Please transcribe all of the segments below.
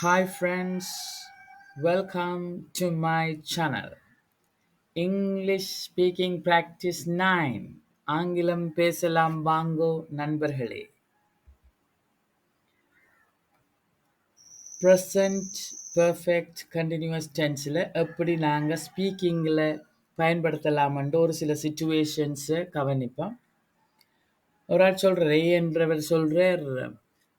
Hi friends, welcome to my channel. English speaking practice 9. ஆங்கிலம் பேசலாம் வாங்கோ நண்பர்களே. Present perfect continuous tenseல எப்படி நாங்க ஸ்பீக்கிங்ல பயன்படுத்தலாம்ன்ற ஒரு சில சிச்சுவேஷன்ஸை கவனிப்போம். ஒரு ஆள் சொல்றார், A என்றவர் சொல்றார்,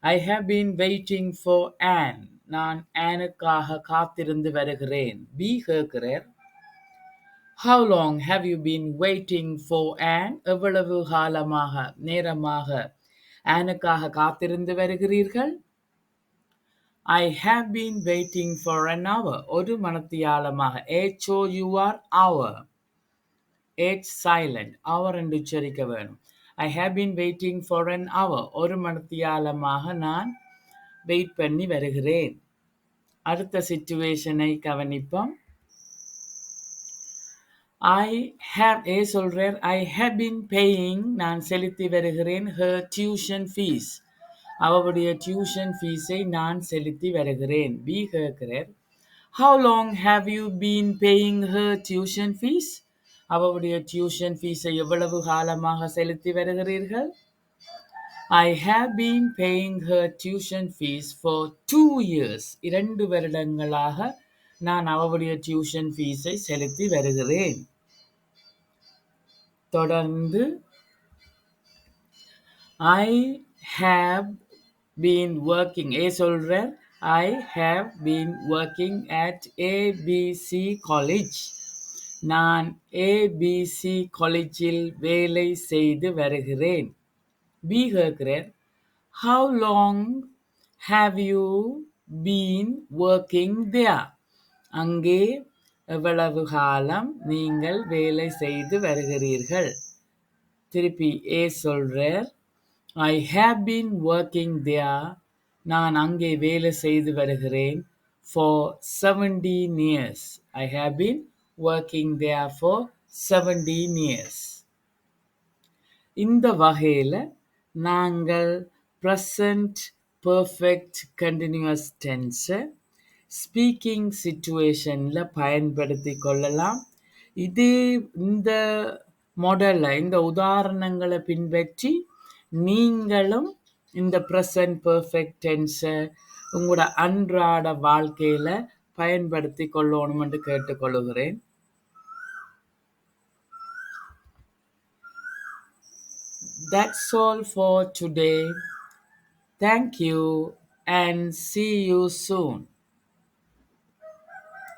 I have been waiting for Anne. நான் ஆனுக்காக காத்திருந்து வருகிறேன். B கேட்கிறார், How long have you been waiting for Anne? எவ்வளவு காலமாக நேரமாக ஆனுக்காக காத்திருந்து வருகிறீர்கள்? I have been waiting for an hour. ஒரு மணத்தியாலமாக. HOUR hour. H silent. hour என்று உச்சரிக்க வேணும். I have been waiting for an hour. ஒரு மணத்தியாலமாக நான் வெயிட் பண்ணி வருகிறேன். அடுத்த சிச்சுவேஷனை கவனிப்போம். A சொல்றார், I have been paying, நான் செலுத்தி வருகிறேன், her tuition fees. அவளுடைய டியூஷன் ஃபீஸை நான் செலுத்தி வருகிறேன். B கேட்கிறார், How long have you been paying her tuition fees? அவளுடைய டியூஷன் ஃபீஸை எவ்வளவு காலமாக செலுத்தி வருகிறீர்கள்? I have been paying her tuition fees for 2 years. 2 வருடங்களாக நான் அவளுடைய டியூஷன் ஃபீஸை செலுத்தி வருகிறேன். தொடர்ந்து I have been working. A சொல்றார், I have been working at ABC College. நான் ABC காலேஜில் வேலை செய்து வருகிறேன். B கேட்கிறார், How long have you been working there? அங்கே எவ்வளவு காலம் நீங்கள் வேலை செய்து வருகிறீர்கள்? திருப்பி A சொல்றார், I have been working there. நான் அங்கே வேலை செய்து வருகிறேன். For 17 years. I have been working there for 17 years. இந்த வகையில் நாங்கள் present perfect continuous tense speaking சிச்சுவேஷனில் பயன்படுத்தி கொள்ளலாம். இந்த மாடலை, இந்த உதாரணங்களை பின்பற்றி நீங்களும் இந்த present perfect tense உங்களோட அன்றாட வாழ்க்கையில் பயன்படுத்தி கொள்ளணும் என்று கேட்டுக்கொள்கிறேன். That's all for today. Thank you and see you soon.